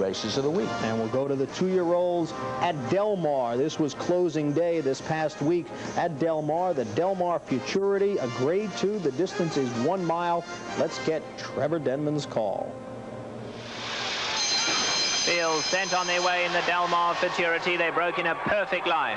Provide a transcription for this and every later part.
races of the week. And we'll go to the 2-year-olds at Del Mar. This was closing day this past week at Del Mar. The Del Mar Futurity, a grade 2. The distance is 1 mile. Let's get Trevor Denman's call. Fields sent on their way in the Del Mar Futurity. They broke in a perfect line.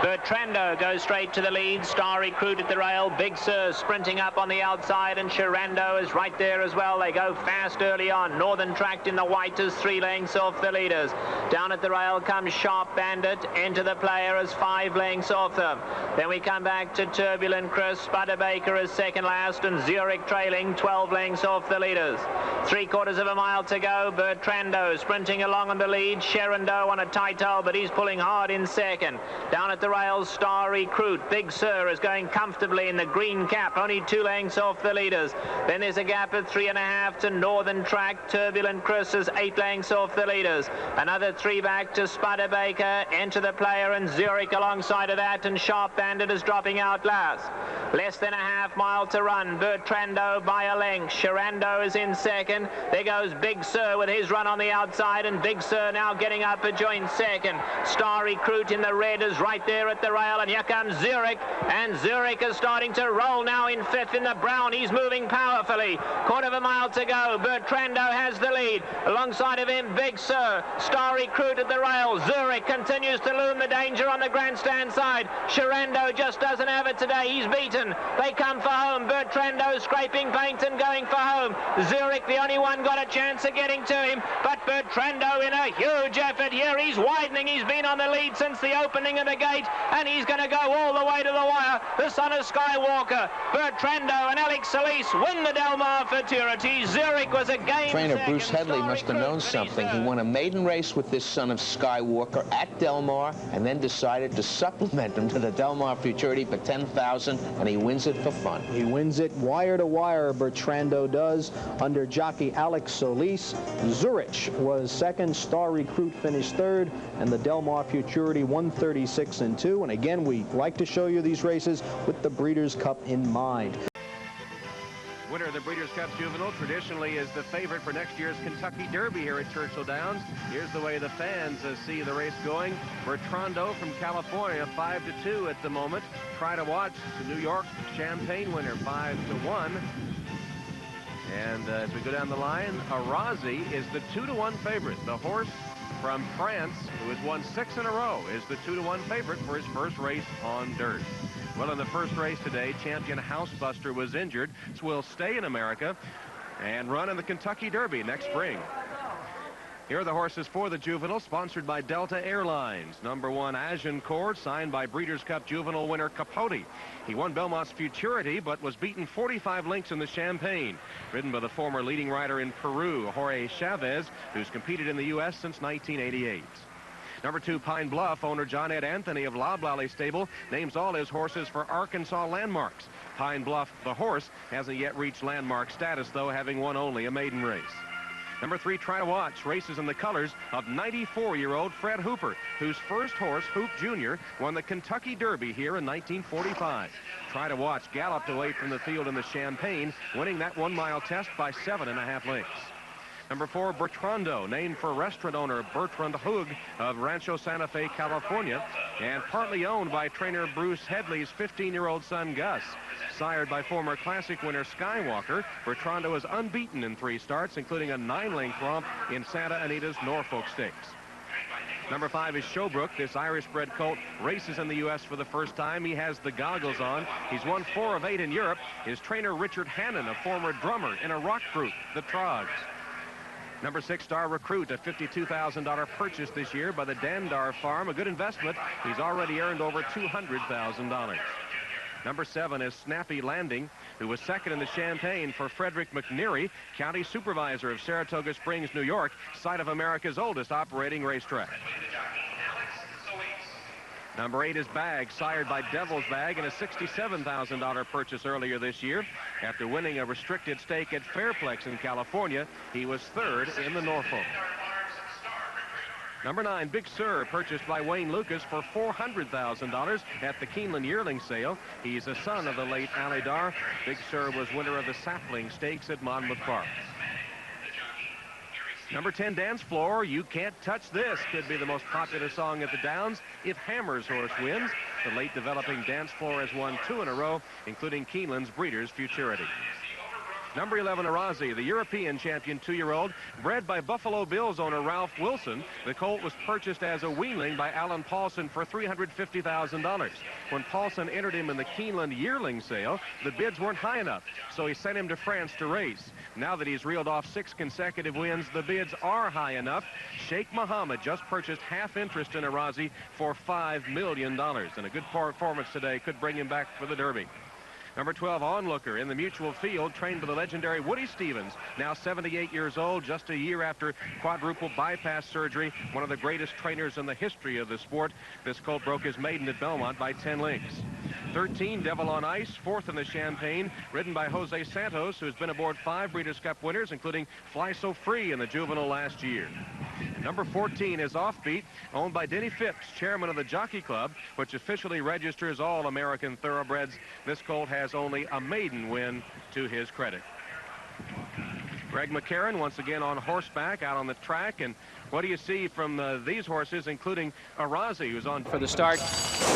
Bertrando goes straight to the lead. Star Recruit at the rail. Big Sur sprinting up on the outside, and Sharando is right there as well. They go fast early on. Northern Tract in the white is 3 lengths off the leaders. Down at the rail comes Sharp Bandit into the player as 5 lengths off them. Then we come back to Turbulent Chris. Spudabaker is second last, and Zurich trailing 12 lengths off the leaders. 3/4 of a mile to go. Bertrando sprinting along on the lead. Sharando on a tight hole, but he's pulling hard in second. Down at the rails, Star Recruit. Big Sur is going comfortably in the green cap, only 2 lengths off the leaders. Then there's a gap of 3.5 to Northern Track. Turbulent Chris is 8 lengths off the leaders. Another 3 back to Spudabaker, into the player, and Zurich alongside of that, and Sharp Bandit is dropping out last. Less than a half mile to run. Bertrando by a length. Sharando is in second. There goes Big Sur with his run on the outside, and Big Sur now getting up a joint second. Star Recruit in the red is right there at the rail, and here comes Zurich, and Zurich is starting to roll now in 5th in the brown. He's moving powerfully. 1/4 of a mile to go. Bertrando has the lead. Alongside of him, Big Sur. Star Recruit at the rail. Zurich continues to loom the danger on the grandstand side. Sharando just doesn't have it today. He's beaten. They come for home. Bertrando scraping paint and going for home. Zurich, the only one, got a chance of getting to him, but Bertrando in a huge effort here. He's widening. He's been on the lead since the opening of the gate, and he's going to go all the way to the wire. The son of Skywalker, Bertrando, and Alex Solis win the Del Mar Futurity. Zurich was a game. Trainer Bruce Headley must have known something. He won a maiden race with this son of Skywalker at Del Mar, and then decided to supplement him to the Del Mar Futurity for $10,000, and he wins it for fun. He wins it wire to wire, Bertrando does, under jockey Alex Solis. Zurich was second. Star Recruit finished third, and the Del Mar Futurity 136-2. And again, we like to show you these races with the Breeders' Cup in mind. Winner of the Breeders' Cup Juvenile traditionally is the favorite for next year's Kentucky Derby here at Churchill Downs. Here's the way the fans see the race going. Bertrando from California, 5-2 at the moment. Try to Watch, the New York Champagne winner, 5-1. And as we go down the line, Arazi is the 2-1 favorite. The horse from France, who has won 6 in a row, is the 2-1 favorite for his first race on dirt. Well, in the first race today, champion Housebuster was injured, so will stay in America and run in the Kentucky Derby next spring. Here are the horses for the Juvenile, sponsored by Delta Airlines. Number 1, Agincourt, signed by Breeders' Cup Juvenile winner Capote. He won Belmont's Futurity, but was beaten 45 lengths in the Champagne. Ridden by the former leading rider in Peru, Jorge Chavez, who's competed in the U.S. since 1988. Number 2, Pine Bluff, owner John Ed Anthony of Loblolly Stable, names all his horses for Arkansas landmarks. Pine Bluff, the horse, hasn't yet reached landmark status, though, having won only a maiden race. Number 3, Try to Watch, races in the colors of 94-year-old Fred Hooper, whose first horse, Hoop Jr., won the Kentucky Derby here in 1945. Try to Watch galloped away from the field in the Champagne, winning that 1-mile test by 7.5 lengths. Number 4, Bertrando, named for restaurant owner Bertrand Hug of Rancho Santa Fe, California, and partly owned by trainer Bruce Headley's 15-year-old son, Gus. Sired by former Classic winner Skywalker, Bertrando is unbeaten in 3 starts, including a 9-length romp in Santa Anita's Norfolk Stakes. Number 5 is Showbrook. This Irish-bred colt races in the U.S. for the first time. He has the goggles on. He's won 4 of 8 in Europe. His trainer, Richard Hannon, a former drummer in a rock group, the Trogs. Number 6, Star Recruit, a $52,000 purchase this year by the Dandar Farm. A good investment. He's already earned over $200,000. Number 7 is Snappy Landing, who was second in the Champagne for Frederick McNeary, county supervisor of Saratoga Springs, New York, site of America's oldest operating racetrack. Number 8 is Bag, sired by Devil's Bag, in a $67,000 purchase earlier this year. After winning a restricted stake at Fairplex in California, he was 3rd in the Norfolk. Number 9, Big Sur, purchased by Wayne Lucas for $400,000 at the Keeneland yearling sale. He's a son of the late Alidar. Big Sur was winner of the Sapling Stakes at Monmouth Park. Number 10, Dance Floor, You Can't Touch This, could be the most popular song at the Downs if Hammer's horse wins. The late developing Dance Floor has won 2 in a row, including Keeneland's Breeders' Futurity. Number 11, Arazi, the European champion 2-year-old, bred by Buffalo Bills owner Ralph Wilson. The colt was purchased as a weanling by Alan Paulson for $350,000. When Paulson entered him in the Keeneland yearling sale, the bids weren't high enough, so he sent him to France to race. Now that he's reeled off 6 consecutive wins, the bids are high enough. Sheikh Mohammed just purchased half interest in Arazi for $5 million, and a good performance today could bring him back for the Derby. Number 12, Onlooker, in the Mutual Field, trained by the legendary Woody Stevens, now 78 years old, just a year after quadruple bypass surgery, one of the greatest trainers in the history of the sport. This colt broke his maiden at Belmont by 10 lengths. 13, Devil on Ice, 4th in the Champagne, ridden by Jose Santos, who's been aboard 5 Breeders' Cup winners, including Fly So Free in the Juvenile last year. Number 14 is Offbeat, owned by Denny Phipps, chairman of the Jockey Club, which officially registers all American thoroughbreds. This colt has only a maiden win to his credit. Greg McCarron once again on horseback out on the track. And what do you see from these horses, including Arazi, who's on for the start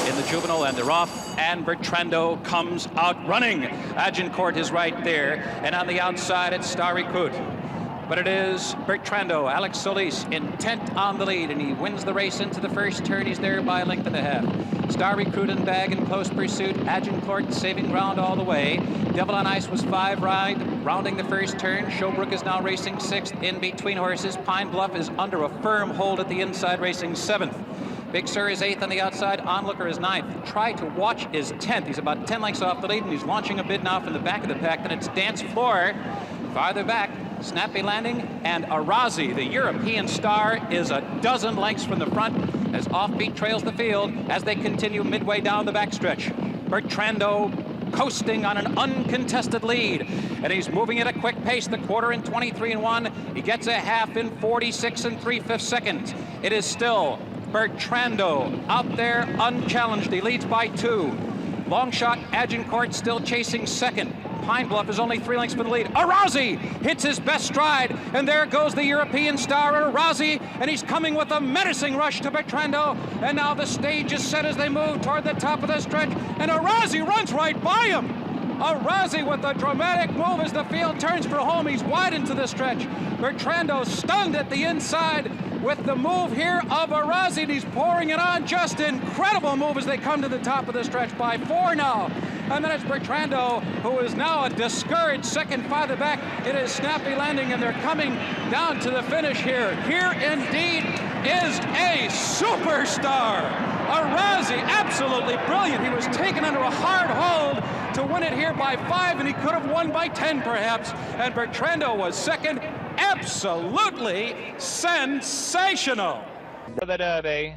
in the Juvenile, and they're off, and Bertrando comes out running. Agincourt is right there, and on the outside it's Star Recruit. But it is Bertrando, Alex Solis, intent on the lead, and he wins the race into the first turn. He's there by a length and a half. Star Recruit and Bag in close pursuit. Agincourt saving ground all the way. Devil on Ice was 5 rounding the first turn. Showbrook is now racing 6th in between horses. Pine Bluff is under a firm hold at the inside, racing 7th. Big Sur is 8th on the outside. Onlooker is 9th. Try to Watch is 10th. He's about 10 lengths off the lead, and he's launching a bid now from the back of the pack. Then it's Dance Floor farther back. Snappy Landing, and Arazi, the European star, is a dozen lengths from the front as Offbeat trails the field as they continue midway down the backstretch. Bertrando coasting on an uncontested lead, and he's moving at a quick pace. The quarter in 23-1. He gets a half in 46 3/5 seconds. It is still Bertrando out there unchallenged. He leads by 2. Long shot Agincourt still chasing second. Pine Bluff is only 3 lengths from the lead. Arazi hits his best stride, and there goes the European star Arazi, and he's coming with a menacing rush to Bertrando, and now the stage is set as they move toward the top of the stretch, and Arazi runs right by him. Arazi with a dramatic move as the field turns for home. He's wide into the stretch. Bertrando stunned at the inside with the move here of Arazi, and he's pouring it on. Just incredible move as they come to the top of the stretch by 4 now. And then it's Bertrando, who is now a discouraged second farther back. It is Snappy Landing, and they're coming down to the finish here. Here indeed is a superstar. Arazi, absolutely brilliant. He was taken under a hard hold to win it here by 5, and he could have won by 10 perhaps. And Bertrando was second. Absolutely sensational. For the Derby.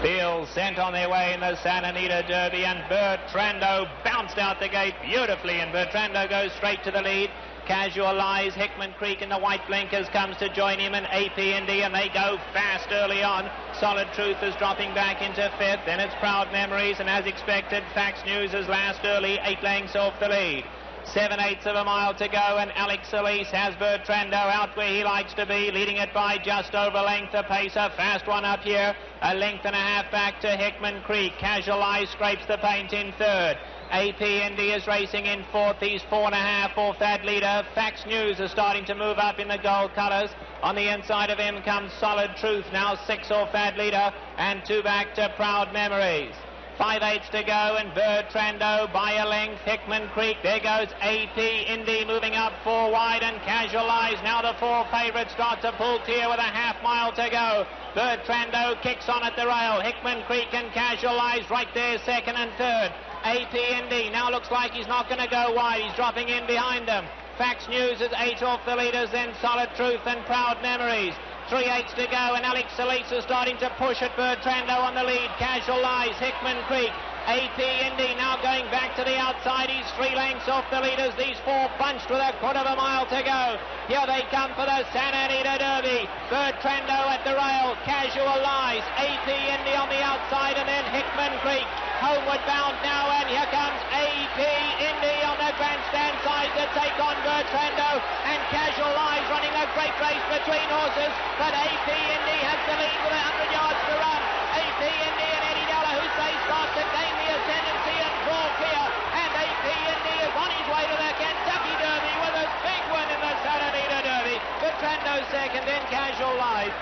Field sent on their way in the Santa Anita Derby, and Bertrando bounced out the gate beautifully, and Bertrando goes straight to the lead. Casual Lies, Hickman Creek in the white blinkers comes to join him, and AP&D, and they go fast early on. Solid Truth is dropping back into 5th, then it's Proud Memories, and as expected, Fax News is last early, 8 lengths off the lead. 7/8 of a mile to go, and Alex Solis has Bertrando out where he likes to be, leading it by just over length apace. A fast one up here, a length and a half back to Hickman Creek. Casual Eye scrapes the paint in 3rd. AP&D is racing in 4th. He's 4.5 off that leader. Fax News is starting to move up in the gold colours. On the inside of him comes Solid Truth, now 6 off that leader, and 2 back to Proud Memories. 5/8 to go, and Bertrando by a length. Hickman Creek, there goes AP&D moving up 4 wide, and Casual Eyes, now the 4 favourites start to pull clear with a half mile to go. Bertrando kicks on at the rail. Hickman Creek and Casual Eyes right there, 2nd and 3rd. AP&D now looks like he's not going to go wide. He's dropping in behind them. Fax News is 8 off the leaders, then Solid Truth and Proud Memories. 3/8 to go, and Alex Solis is starting to push at Bertrando on the lead. Casual Lies, Hickman Creek, AP&D now going back to the outside. He's 3 lengths off the leaders. These 4 bunched with a quarter of a mile to go. Here they come for the Santa Anita Derby. Bertrando at the rail, Casual Lies, AP&D on the outside, and then Hickman Creek. Homeward bound now, and here comes AP Indy on the grandstand side to take on Bertrando, and Casual Lies running a great race between horses, but AP Indy has the lead with 100 yards to run. AP Indy and Eddie Delahousse start to gain the ascendancy and draw clear, and AP Indy is on his way to the Kentucky Derby with a big win in the Santa Anita Derby. Bertrando second, then Casual Lies.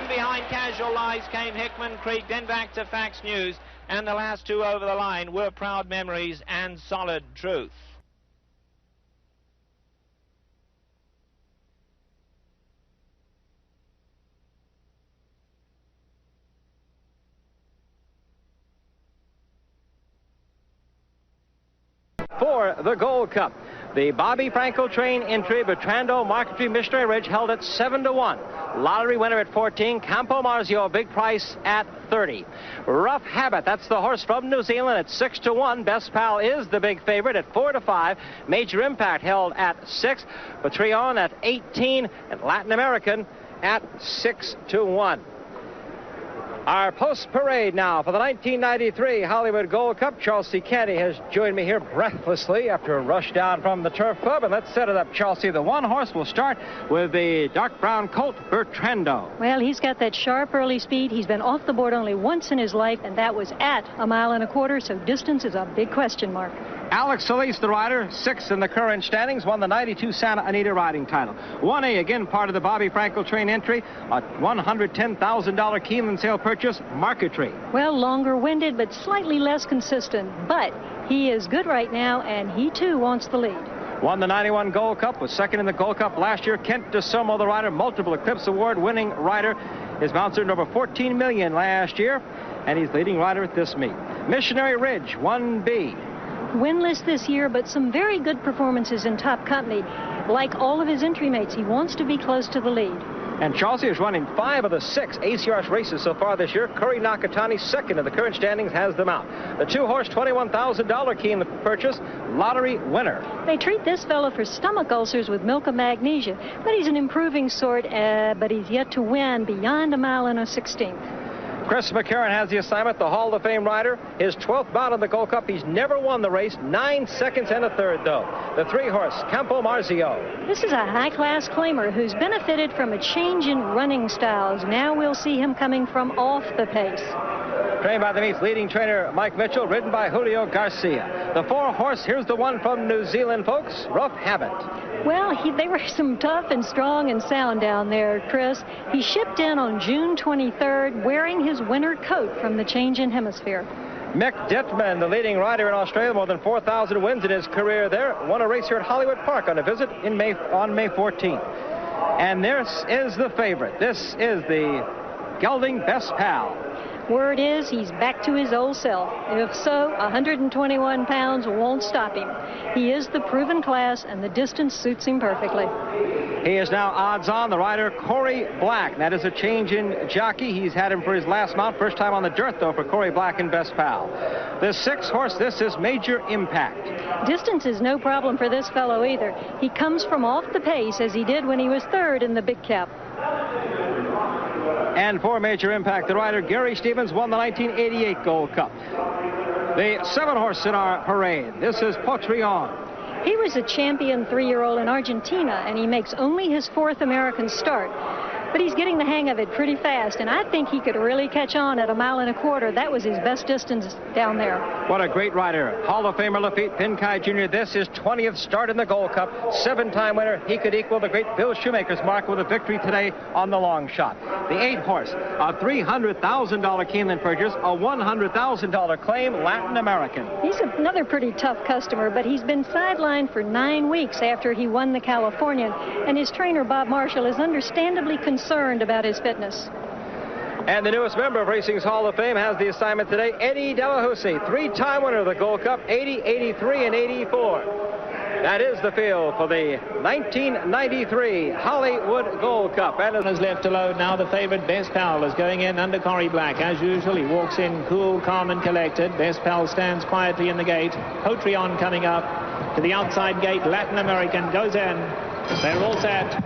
Behind Casual Lies came Hickman Creek, then back to Fax News, and the last two over the line were Proud Memories and Solid Truth. For the Gold Cup, the Bobby Frankel train entry, Bertrando Marquetry Missionary Ridge, held at 7-1. Lottery winner at 14, Campo Marzio, big price at 30. Rough Habit, that's the horse from New Zealand, at 6-1. Best Pal is the big favorite at 4-5. Major Impact held at 6. Patreon at 18, and Latin American at 6-1. Our post-parade now for the 1993 Hollywood Gold Cup. Charles C. Candy has joined me here breathlessly after a rush down from the Turf Club. And let's set it up, Chelsea. The one horse will start with the dark brown colt, Bertrando. Well, he's got that sharp early speed. He's been off the board only once in his life, and that was at 1.25 miles, so distance is a big question mark. Alex Solis, the rider, 6th in the current standings, won the 92 Santa Anita riding title. 1A, again, part of the Bobby Frankel train entry, a $110,000 Keeneland sale purchase, Marquetry. Well, longer-winded, but slightly less consistent. But he is good right now, and he, too, wants the lead. Won the 91 Gold Cup, was second in the Gold Cup last year. Kent DeSomo, the rider, multiple Eclipse Award-winning rider. His mounts earned over $14 million last year, and he's leading rider at this meet. Missionary Ridge, 1B. Winless this year, but some very good performances in top company. Like all of his entry mates, he wants to be close to the lead. And Chelsea is running 5 of the 6 ACRS races so far this year. Curry Nakatani, second in the current standings, has them out. The two-horse $21,000 key in the purchase, lottery winner. They treat this fellow for stomach ulcers with milk of magnesia, but he's an improving sort, but he's yet to win beyond 1 1/16. Chris McCarron has the assignment, the Hall of Fame rider. His 12th bout in the Gold Cup. He's never won the race. 9 seconds and a third, though. The 3-horse, Campo Marzio. This is a high-class claimer who's benefited from a change in running styles. Now we'll see him coming from off the pace. Trained by the meet's leading trainer, Mike Mitchell, ridden by Julio Garcia. The 4-horse, here's the one from New Zealand, folks, Rough Habit. Well, they were some tough and strong and sound down there, Chris. He shipped in on June 23rd wearing his winter coat from the change in hemisphere. Mick Dittman, the leading rider in Australia, more than 4,000 wins in his career there, won a race here at Hollywood Park on a visit on May 14th. And this is the favorite. This is the gelding Best Pal. Word is he's back to his old self. If so, 121 pounds won't stop him. He is the proven class, and the distance suits him perfectly. He is now odds on, the rider Corey Black. That is a change in jockey. He's had him for his last mount. First time on the dirt, though, for Corey Black and Best Pal. The 6-horse, this is Major Impact. Distance is no problem for this fellow either. He comes from off the pace, as he did when he was 3rd in the Big Cap. And for Major Impact, the rider Gary Stevens won the 1988 Gold Cup. The 7-horse in our parade, this is Patreon. He was a champion 3-year-old in Argentina, and he makes only his 4th American start. But he's getting the hang of it pretty fast, and I think he could really catch on at 1.25 miles. That was his best distance down there. What a great rider. Hall of Famer Lafitte Pinkai Jr. This is 20th start in the Gold Cup. 7-time winner. He could equal the great Bill Shoemaker's mark with a victory today on the long shot. The 8-horse, a $300,000 Keeneland purchase, a $100,000 claim, Latin American. He's another pretty tough customer, but he's been sidelined for 9 weeks after he won the Californian, and his trainer, Bob Marshall, is understandably concerned about his fitness. And the newest member of Racing's Hall of Fame has the assignment today, Eddie Delahousse, 3-time winner of the Gold Cup, 80, 83, and 84. That is the field for the 1993 Hollywood Gold Cup. And is left to load now. The favorite Best Pal is going in under Corey Black. As usual, he walks in cool, calm, and collected. Best Pal stands quietly in the gate. Patreon coming up to the outside gate. Latin American goes in. They're all set.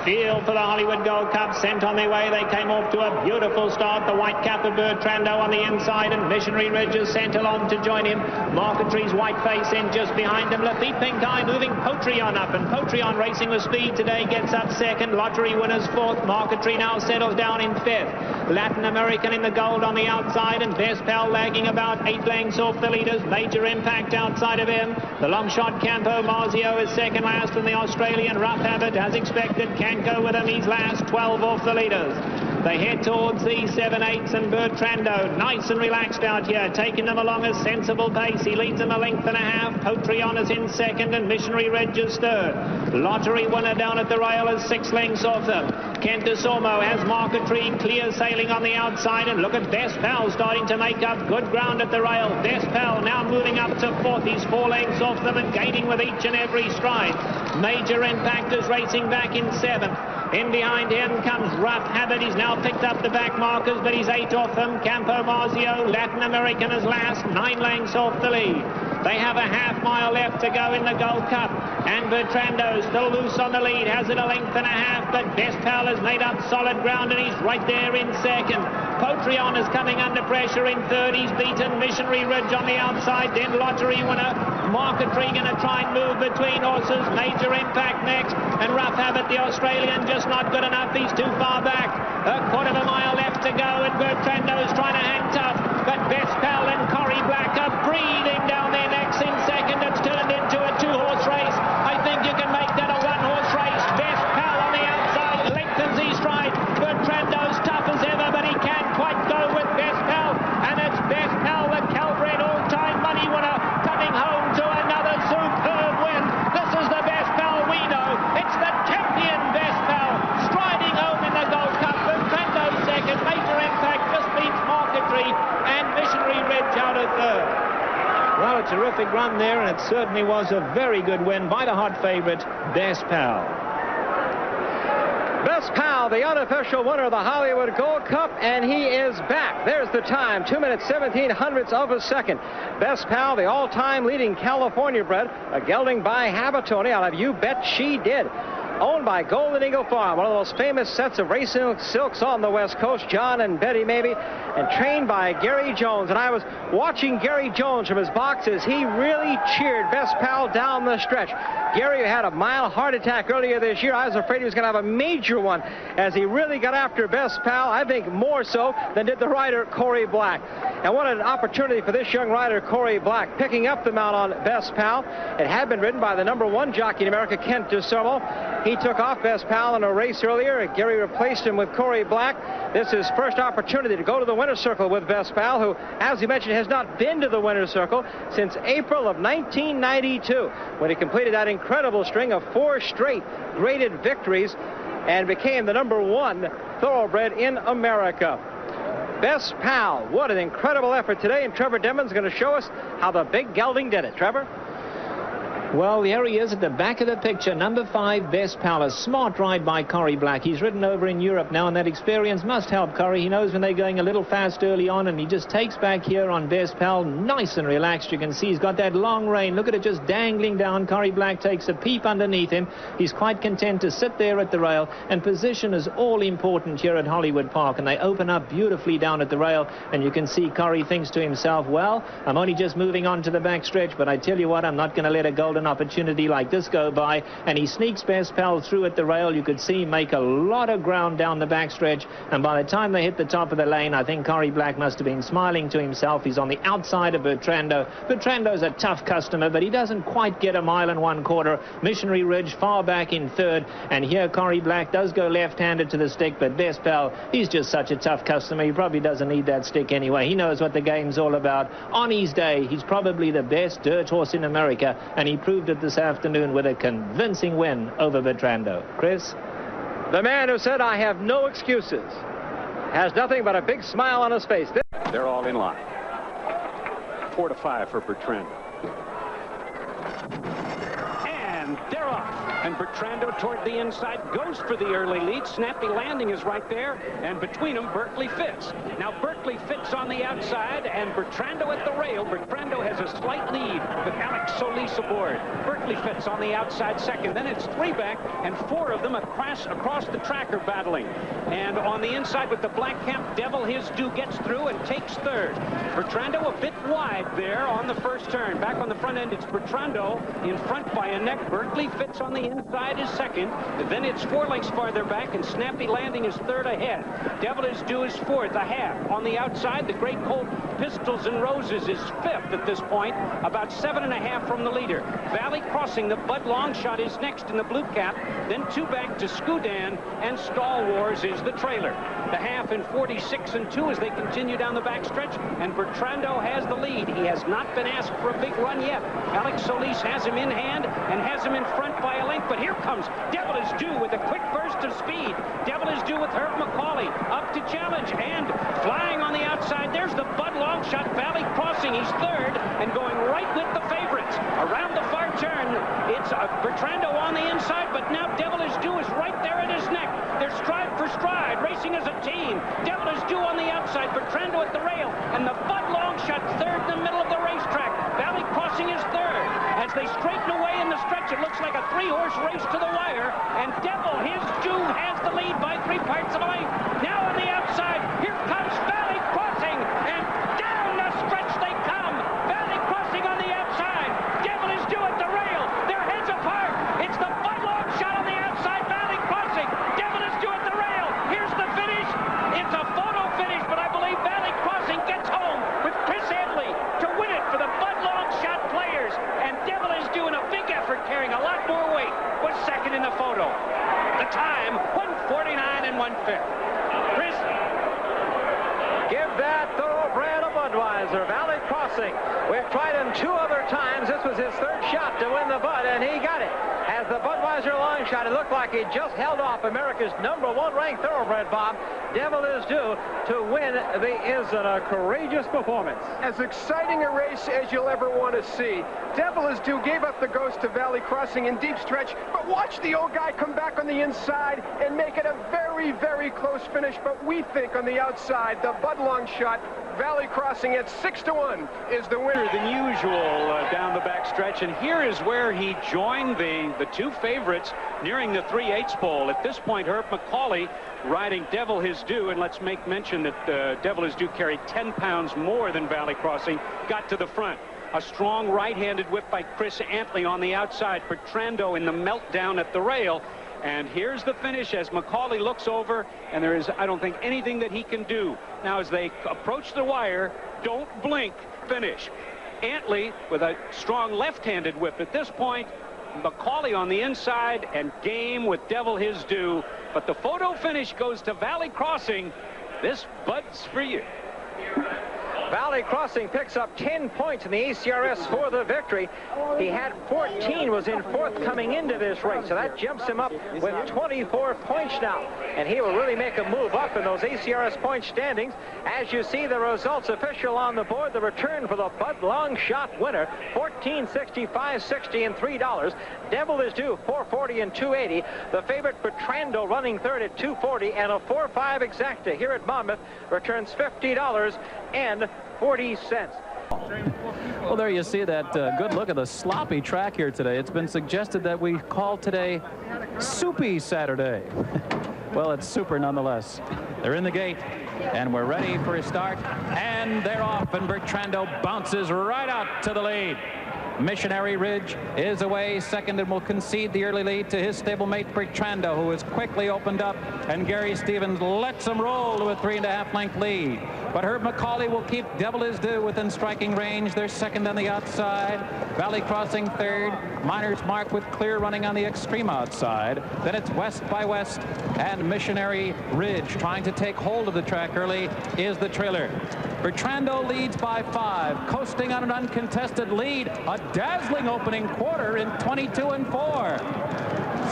field for the Hollywood Gold Cup, sent on their way. They came off to a beautiful start. The white cap of Bertrando on the inside, and Missionary Ridge is sent along to join him. Marquetry's white face in just behind him. Lafitte Pink Eye moving Potreon up, and Potreon racing with speed today gets up second. Lottery Winners fourth. Marquetry now settles down in fifth. Latin American in the gold on the outside, and Best Pal lagging about 8 lengths off the leaders. Major Impact outside of him. The long shot Campo Marzio is second last, and the Australian Rough Habit, as expected, can't go with him. He's last, 12 off the leaders. They head towards the 7/8s, and Bertrando, nice and relaxed out here, taking them along a sensible pace. He leads them a length and a half. Potreon is in second, and Missionary Ridge is third. Lottery Winner down at the rail is 6 lengths off them. Kent DeSormo has Marquetry clear sailing on the outside, and look at Best Pal starting to make up good ground at the rail. Best Pal now moving up to fourth. He's 4 lengths off them and gaining with each and every stride. Major Impact is racing back in 7th. In behind him comes Rough Habit. He's now picked up the back markers, but he's 8 off them. Campo Marzio, Latin American is last, 9 lengths off the lead. They have a half-mile left to go in the Gold Cup, and Bertrando still loose on the lead, has it a length and a half, but Best Pal has made up solid ground, and he's right there in second. Potreon is coming under pressure in third. He's beaten Missionary Ridge on the outside, then Lottery Winner. Marquetry going to try and move between horses. Major Impact next, and Rough Habit, the Australian, just not good enough. He's too far back. A quarter of a mile left to go, and Bertrando is trying to hang tough, but Best Pal and Corrie Black are breathing down their necks in second. It's turned into a 2-horse race. I think you can make that a 1-horse race. Best Pal on the outside lengthens his stride. Bertrando's tough as ever, but he can't quite go with Best Pal, and it's Best Pal, the Calbred all-time money winner, coming home to another superb win. This is the Best Pal we know. It's the champion Best Pal, striding home in the Gold Cup. Bertrando second. Major Impact just beats Marquetry, and Missionary Ridge out at third. Well, a terrific run there, and it certainly was a very good win by the hot favorite, Best Pal. Best Pal, the unofficial winner of the Hollywood Gold Cup, and he is back. There's the time, 2 minutes, 17 hundredths of a second. Best Pal, the all-time leading California bred, a gelding by Habitoni out of You Bet She Did. Owned by Golden Eagle Farm, one of the most famous sets of racing silks on the West Coast, John and Betty maybe, and trained by Gary Jones. And I was watching Gary Jones from his boxes. He really cheered Best Pal down the stretch. Gary had a mild heart attack earlier this year. I was afraid he was going to have a major one as he really got after Best Pal, I think more so than did the rider Corrie Black. And what an opportunity for this young rider, Corrie Black, picking up the mount on Best Pal. It had been ridden by the #1 jockey in America, Kent DeSormo. He took off Best Pal in a race earlier. Gary replaced him with Corrie Black. This is his first opportunity to go to the winner's circle with Best Pal, who, as you mentioned, has not been to the winner's circle since April of 1992, when he completed that incredible string of 4 straight graded victories and became the #1 thoroughbred in America. Best Pal, what an incredible effort today, and Trevor Denman's going to show us how the big gelding did it. Trevor? Well, here he is at the back of the picture, #5, Best Pal. A smart ride by Corrie Black. He's ridden over in Europe now, and that experience must help Corrie. He knows when they're going a little fast early on, and he just takes back here on Best Pal, nice and relaxed. You can see he's got that long rein. Look at it just dangling down. Corrie Black takes a peep underneath him. He's quite content to sit there at the rail, and position is all important here at Hollywood Park, and they open up beautifully down at the rail, and you can see Corrie thinks to himself, well, I'm only just moving on to the back stretch, but I tell you what, I'm not going to let a golden opportunity like this go by. And he sneaks Best Pal through at the rail. You could see him make a lot of ground down the backstretch, and by the time they hit the top of the lane, I think Corrie Black must have been smiling to himself. He's on the outside of Bertrando. Bertrando's a tough customer, but he doesn't quite get a mile and 1/4. Missionary Ridge far back in third, and here Corrie Black does go left-handed to the stick, but Best Pal, he's just such a tough customer. He probably doesn't need that stick anyway. He knows what the game's all about. On his day, he's probably the best dirt horse in America, and he proved it this afternoon with a convincing win over Bertrando. Chris? The man who said, I have no excuses, has nothing but a big smile on his face. They're all in line. 4-5 for Bertrando. And they're off. And Bertrando toward the inside goes for the early lead. Snappy Landing is right there. And between them, Berkeley Fitz. Now Berkeley Fitz on the outside and Bertrando at the rail. Bertrando has a slight lead with Alex Solis aboard. Berkeley Fitz on the outside second. Then it's 3 back and 4 of them across the track are battling. And on the inside with the black cap, Devil His Due gets through and takes 3rd. Bertrando a bit wide there on the first turn. Back on the front end, it's Bertrando in front by a neck. Berkeley Fitz on the inside is 2nd. Then it's 4 lengths farther back, and Snappy Landing is 3rd ahead. Devil His Due is 4th, a half. On the outside, the Great Colt Pistols and Roses is 5th at this point, about 7.5 from the leader. Valley Crossing, the Bud Longshot, is next in the blue cap. Then 2 back to Scuddan, and Stall Wars is the trailer. The half in 46 and 2 as they continue down the backstretch, and Bertrando has the lead. He has not been asked for a big run yet. Alex Solis has him in hand and has him in front by a length, but here comes Devil Is Due with a quick burst of speed. Devil Is Due with Herb McCauley up to challenge, and flying on the outside, there's the Bud Longshot. Valley Crossing, he's 3rd and going right with the favorites. Around the far turn, it's Bertrando on the inside, but now Devil Is Due is right there at his neck. They're stride for stride, racing as a team. Devil Is Due on the outside, Bertrando at the rail, and the Bud Longshot 3rd in the middle of the racetrack. Valley Crossing is 3rd. As they straighten away in the stretch, it looks like a 3-horse race to the wire, and Devil His Due has the lead by 3 parts of a length. Now on the outside, here comes Valley Crossing, and down the stretch they come. Valley Crossing on the outside, Devil Is Due at the rail. Their heads apart. It's the Bud Longshot on the outside, Valley Crossing. Devil Is Due at the rail. Here's the finish. It's a photo finish, but I believe Valley Crossing gets home with Chris Edley to win it for the Bud Longshot players. And Devil Is Due in a big effort, carrying a lot more weight, was 2nd in the photo. The time, 1:49 1/5. Chris? Give that thoroughbred a Budweiser. Valley Crossing. We've tried him 2 other times. This was his 3rd shot to win the Bud, and he got it. As the Budweiser long shot, it looked like he just held off America's #1 ranked thoroughbred, Bob. Devil Is Due to win the Isn't a courageous performance. As exciting a race as you'll ever want to see. Devil Is Due gave up the ghost to Valley Crossing in deep stretch, but watch the old guy come back on the inside and make it a very, very close finish. But we think on the outside, the Bud Longshot, Valley Crossing at 6-1 is the winner. Than usual down the backstretch, and here is where he joined the 2 favorites nearing the 3/8 pole. At this point, Herb McCauley riding Devil His Due, and let's make mention that Devil His Due carried 10 pounds more than Valley Crossing, got to the front. A strong right-handed whip by Chris Antley on the outside. Bertrando in the meltdown at the rail. And here's the finish as McCauley looks over, and there is, I don't think, anything that he can do. Now, as they approach the wire, don't blink, finish. Antley with a strong left-handed whip at this point. McCauley on the inside, and game with Devil His Due. But the photo finish goes to Valley Crossing. This Bud's for you. Valley Crossing picks up 10 points in the ACRS for the victory. He had 14, was in 4th coming into this race, so that jumps him up with 24 points now. And he will really make a move up in those ACRS point standings. As you see the results official on the board, the return for the Bud Longshot winner, $14.65, $60, and $3. Devil Is Due, $4.40 and $2.80. The favorite Bertrando running 3rd at $2.40, and a 4.5 exacta here at Monmouth returns $50 and 40 cents. Well, there you see that good look at the sloppy track here today. It's been suggested that we call today Soupy Saturday. Well, it's super nonetheless. They're in the gate, and we're ready for a start, and they're off, and Bertrando bounces right out to the lead. Missionary Ridge is away 2nd and will concede the early lead to his stablemate Bertrando, who has quickly opened up, and Gary Stevens lets him roll to a 3.5 length lead. But Herb McCauley will keep Devil Is Due within striking range. They're 2nd on the outside. Valley Crossing 3rd. Miner's Mark with Clear running on the extreme outside. Then it's West by West, and Missionary Ridge trying to take hold of the track early is the trailer. Bertrando leads by 5, coasting on an uncontested lead. A dazzling opening quarter in 22 and 4.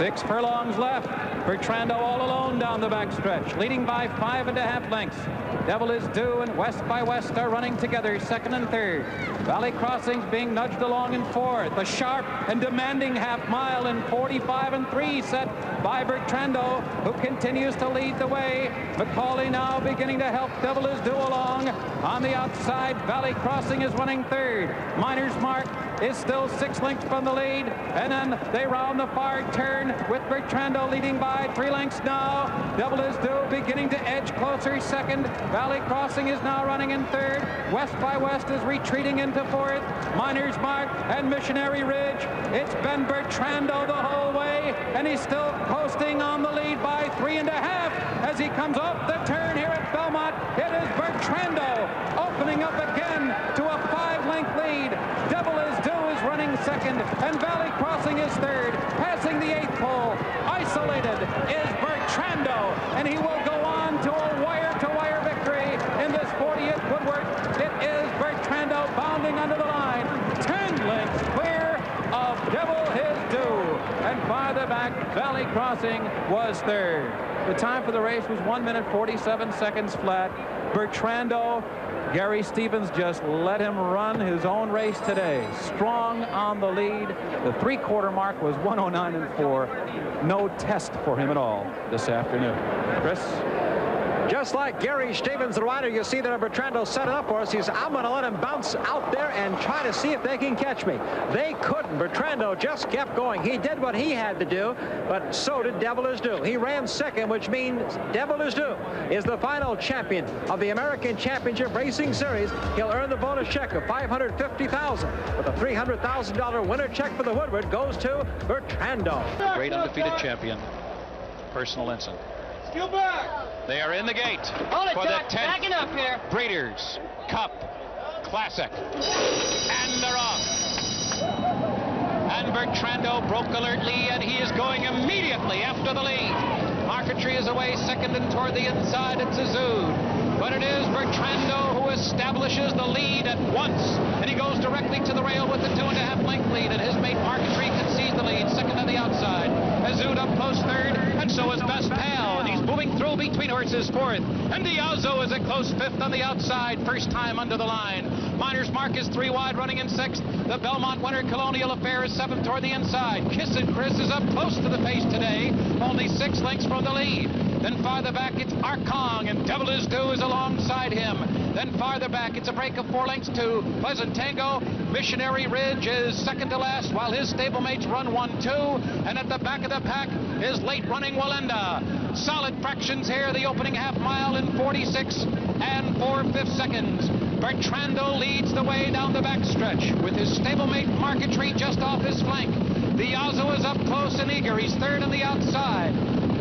6 furlongs left. Bertrando all alone down the backstretch, leading by 5.5 lengths. Devil is Due and West by West are running together, second and third. Valley Crossings being nudged along in fourth. A sharp and demanding half mile in 45 3 set by Bertrando, who continues to lead the way. McCauley now beginning to help Devil is Due along. On the outside, Valley Crossing is running third. Miner's Mark is still 6 lengths from the lead, and then they round the far turn with Bertrando leading by 3 lengths now. Devil is Due beginning to edge closer second. Valley Crossing is now running in third. West by West is retreating into fourth. Miner's Mark and Missionary Ridge. It's been Bertrando the whole way, and he's still coasting on the lead by 3.5 as he comes off the turn here at Belmont. It is Bertrando opening up again to a 5-length lead. Devil is Due is running second, and Valley Crossing is third. Passing the 8th pole, isolated is Bertrando, and he will go on to a wire-to-wire victory in this 40th Woodward. It is Bertrando bounding under the line, 10 lengths clear of Devil is Due, and farther back, Valley Crossing was third. The time for the race was 1 minute 47 seconds flat. Bertrando, Gary Stevens just let him run his own race today. Strong on the lead. The 3/4 mark was 109.4. No test for him at all this afternoon. Chris? Just like Gary Stevens, the rider, you see that Bertrando set it up for us. He's, I'm going to let him bounce out there and try to see if they can catch me. They couldn't. Bertrando just kept going. He did what he had to do, but so did Devil is Due. He ran second, which means Devil is Due is the final champion of the American Championship Racing Series. He'll earn the bonus check of $550,000, but the $300,000 winner check for the Woodward goes to Bertrando. Great undefeated champion, personal ensign. They are in the gate for the 10th Breeders' Cup Classic. And they're off. And Bertrando broke alertly, and he is going immediately after the lead. Marquetry is away second, and toward the inside it's Azud. But it is Bertrando who establishes the lead at once, and he goes directly to the rail with the 2.5 length lead, and his mate Marquetry concedes the lead, second on the outside. Azud up close third, and so is Best Pal, and he's moving through between horses fourth. And Diazo is a close fifth on the outside, first time under the line. Miner's Mark is 3 wide, running in sixth. The Belmont winner, Colonial Affair, is seventh toward the inside. Kiss and Chris is up close to the pace today, only 6 lengths from the lead. Then farther back, it's Arkong, and Devil is Due is alongside him. Then farther back, it's a break of 4 lengths to Pleasant Tango. Missionary Ridge is second to last, while his stablemates run 1-2. And at the back of the pack is late running Walenda. Solid fractions here, the opening half mile in 46 and 4/5 seconds. Bertrando leads the way down the backstretch with his stablemate Marquetry just off his flank. Diazo is up close and eager. He's third on the outside.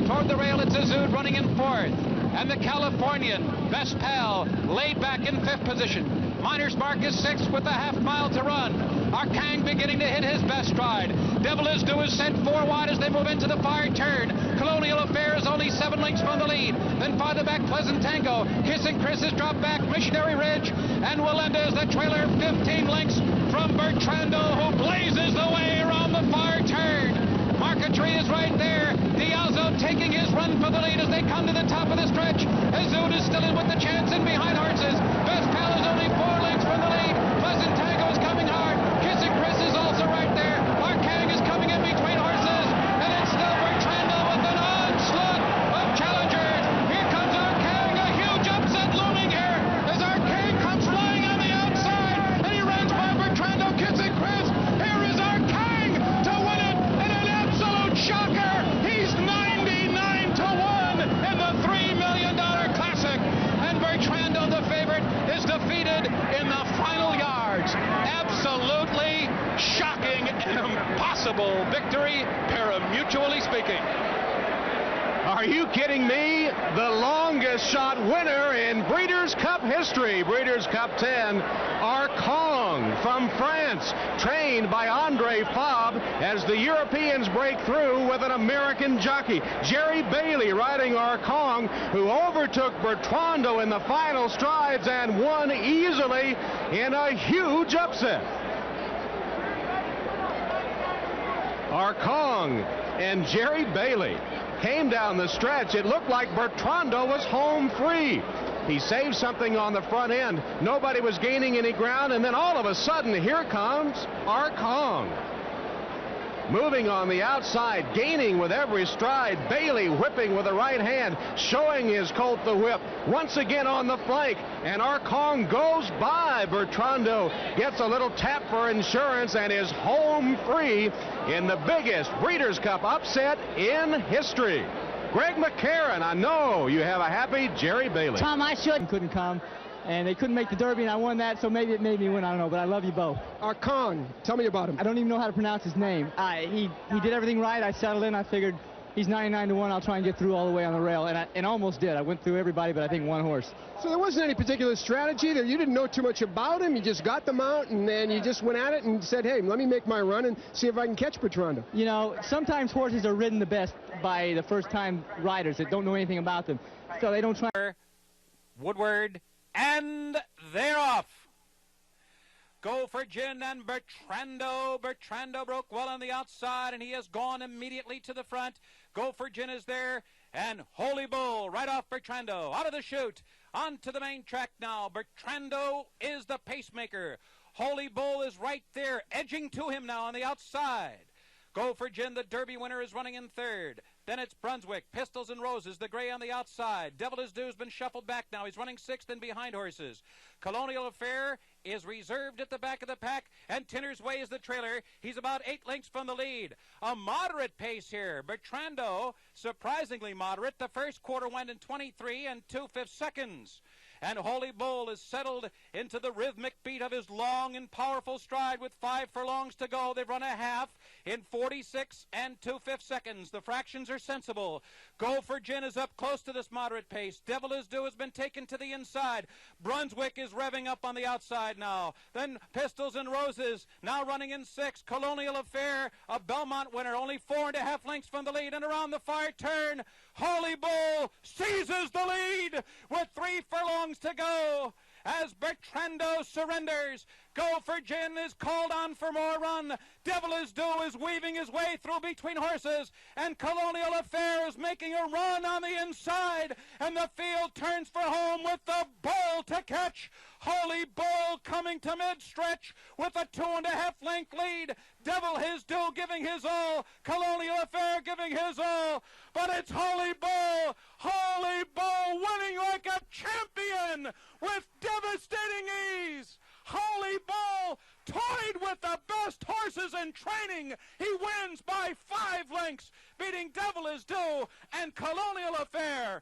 Toward the rail, it's Azud running in fourth. And the Californian, Best Pal, laid back in 5th position. Miner's Mark is 6th with a half mile to run. Arkang beginning to hit his best stride. Devil is Due is sent 4 wide as they move into the far turn. Colonial Affair is only 7 lengths from the lead. Then farther back, Pleasant Tango. Kiss and Chris has dropped back. Missionary Ridge. And Walenda is the trailer, 15 lengths from Bertrando, who blazes the way around the far turn. Marquetry is right there. Diazo taking his run for the lead as they come to the top of the stretch. Azud is still in with the chance in behind horses. Best Pal is only 4 lengths from the lead. Pleasant Tango is coming hard. Kiss and Chris is also right there. Arkang is coming in between horses. And it's still Bertrando with an onslaught of challengers. Here comes Arkang, a huge upset looming here as Arkang comes flying on the outside. And he runs by Bertrando, Kiss and Chris. Here is Arkang to win it in an absolute shocker. He's 99-1 in the $3 million Classic. And Bertrando, the favorite, is defeated in the final yards. Absolutely shocking and impossible victory, pari-mutually speaking. Are you kidding me? The longest shot winner in Breeders' Cup history. Breeders' Cup 10, Arkong from France, trained by Andre Fabre as the Europeans break through with an American jockey. Jerry Bailey riding Arkong, who overtook Bertrando in the final strides and won easily in a huge upset. Arkong and Jerry Bailey came down the stretch. It looked like Bertrando was home free. He saved something on the front end. Nobody was gaining any ground, and then all of a sudden, here comes Arkong. Moving on the outside, gaining with every stride. Bailey whipping with the right hand, showing his colt the whip. Once again on the flank, and Arkong goes by. Bertrando gets a little tap for insurance and is home free in the biggest Breeders' Cup upset in history. Greg McCarron, I know you have a happy Jerry Bailey. Tom, I couldn't come, and they couldn't make the Derby, and I won that, so maybe it made me win. I don't know, but I love you both. Arkong, tell me about him. I don't even know how to pronounce his name. He did everything right. I settled in. I figured he's 99-1. I'll try and get through all the way on the rail, and I almost did. I went through everybody, but I think one horse. So there wasn't any particular strategy there. You didn't know too much about him. You just got them out, and then you just went at it and said, hey, let me make my run and see if I can catch Bertrando. You know, sometimes horses are ridden the best by the first-time riders that don't know anything about them, so they don't try. Woodward, and they're off. Go for Gin and Bertrando. Bertrando broke well on the outside, and he has gone immediately to the front. Go for Gin is there, and Holy Bull right off Bertrando. Out of the chute, onto the main track now. Bertrando is the pacemaker. Holy Bull is right there, edging to him now on the outside. Go for Gin, the Derby winner, is running in third. Then it's Brunswick, Pistols and Roses, the gray on the outside. Devil Is Due has been shuffled back now. He's running sixth and behind horses. Colonial Affair is reserved at the back of the pack, and Tinner's Way is the trailer. He's about 8 lengths from the lead. A moderate pace here. Bertrando, surprisingly moderate. The first quarter went in 23 and 2/5 seconds. And Holy Bull is settled into the rhythmic beat of his long and powerful stride with 5 furlongs to go. They've run a half in 46 and 2/5 seconds. The fractions are sensible. Go for Gin is up close to this moderate pace. Devil Is Due has been taken to the inside. Brunswick is revving up on the outside now. Then Pistols and Roses now running in 6. Colonial Affair, a Belmont winner, only 4.5 lengths from the lead. And around the far turn, Holy Bull seizes the lead with 3 furlongs to go as Bertrando surrenders. Go for Gin is called on for more run. Devil Is Due is weaving his way through between horses, and Colonial Affair is making a run on the inside, and the field turns for home with the Bull to catch. Holy Bull coming to mid-stretch with a 2.5 length lead. Devil Is Due giving his all. Colonial Affair giving his all. But it's Holy Bull. Holy Bull winning like a champion with devastating ease. Holy Bull toyed with the best horses in training. He wins by 5 lengths, beating Devil Is Due and Colonial Affair.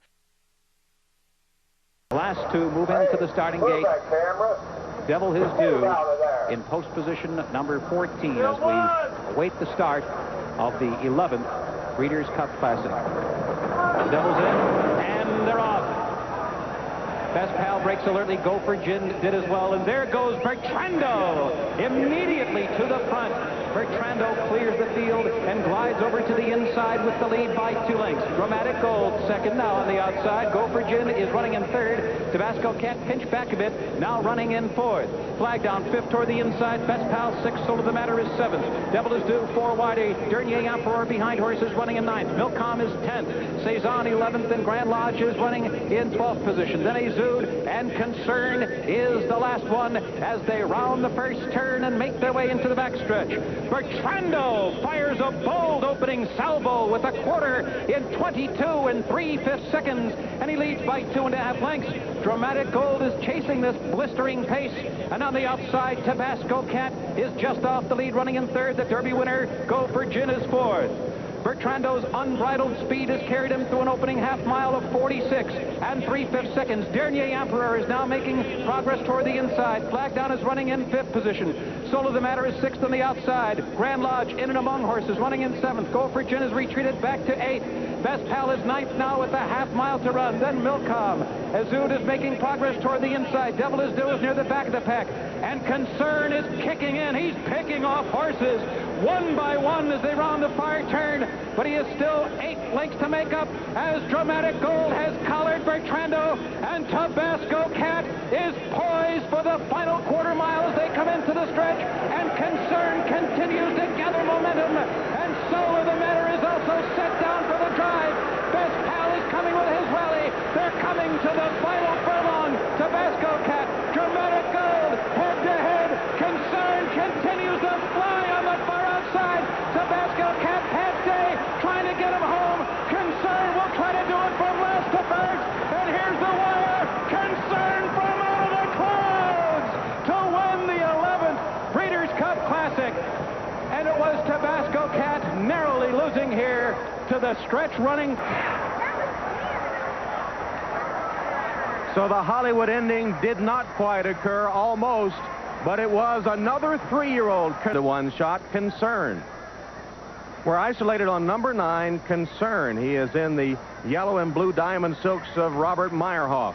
Last two move into the starting gate. Devil Is Due in post position number 14 as we await the start of the 11th Breeders' Cup Classic. The Devil's in, and they're off. Best Pal breaks alertly. Go for Gin did as well, and there goes Bertrando immediately to the front. Bertrando clears the field and glides over to the inside with the lead by 2 lengths. Dramatic Gold second now on the outside. Go for Gin is running in third. Tabasco Cat pinched back a bit, now running in fourth. Flag down fifth toward the inside. Best Pal sixth. Soul of the Matter is seventh. Devil Is Due 4 wide 8. Dernier Emperor behind horses running in ninth. Milcom is 10th. Cezanne 11th, and Grand Lodge is running in 12th position. Then Azud and Concern is the last one as they round the first turn and make their way into the backstretch. Bertrando fires a bold opening salvo with a quarter in 22 and 3/5 seconds, and he leads by 2.5 lengths. Dramatic Gold is chasing this blistering pace, and on the outside, Tabasco Cat is just off the lead, running in third. The Derby winner, Go for Gin, is fourth. Bertrando's unbridled speed has carried him through an opening half mile of 46 and 3/5 seconds. Dernier Emperor is now making progress toward the inside. Flag down is running in 5th position. Soul of the Matter is 6th on the outside. Grand Lodge in and among horses running in 7th. Go for Gin is retreated back to 8th. Best Pal is 9th now with a half mile to run. Then Milcom. Azud is making progress toward the inside. Devil Is Due is near the back of the pack. And Concern is kicking in. He's picking off horses one by one as they round the far turn. But he is still 8 lengths to make up as Dramatic Gold has collared Bertrando, and Tabasco Cat is poised for the final quarter mile as they come into the stretch, and Concern continues to gather momentum, and Soul of the Matter is also into the final furlong. Tabasco Cat, Dramatic Gold, head-to-head. Concern continues to fly on the far outside. Tabasco Cat, Pat Day, trying to get him home. Concern will try to do it from last to first. And here's the wire. Concern from out of the clouds to win the 11th Breeders' Cup Classic. And it was Tabasco Cat narrowly losing here to the stretch running. So the Hollywood ending did not quite occur, almost, but it was another 3-year-old to one shot, Concern. We're isolated on number 9, Concern. He is in the yellow and blue diamond silks of Robert Meyerhoff.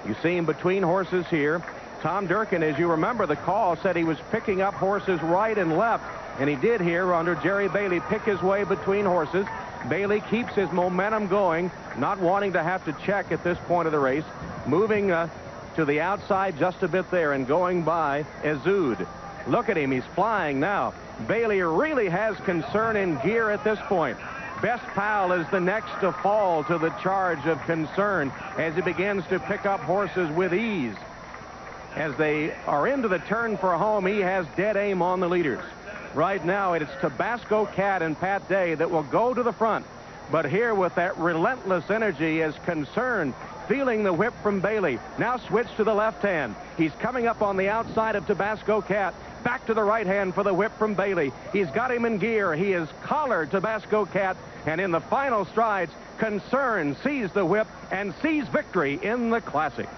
You see him between horses here. Tom Durkin, as you remember, the call said he was picking up horses right and left, and he did here under Jerry Bailey pick his way between horses. Bailey keeps his momentum going, not wanting to have to check at this point of the race, moving to the outside just a bit there and going by Ezud. Look at him, he's flying now. Bailey really has Concern in gear at this point. Best Pal is the next to fall to the charge of Concern as he begins to pick up horses with ease. As they are into the turn for home, he has dead aim on the leaders. Right now, it's Tabasco Cat and Pat Day that will go to the front. But here with that relentless energy is Concern, feeling the whip from Bailey. Now switched to the left hand. He's coming up on the outside of Tabasco Cat. Back to the right hand for the whip from Bailey. He's got him in gear. He has collared Tabasco Cat. And in the final strides, Concern sees the whip and sees victory in the Classic.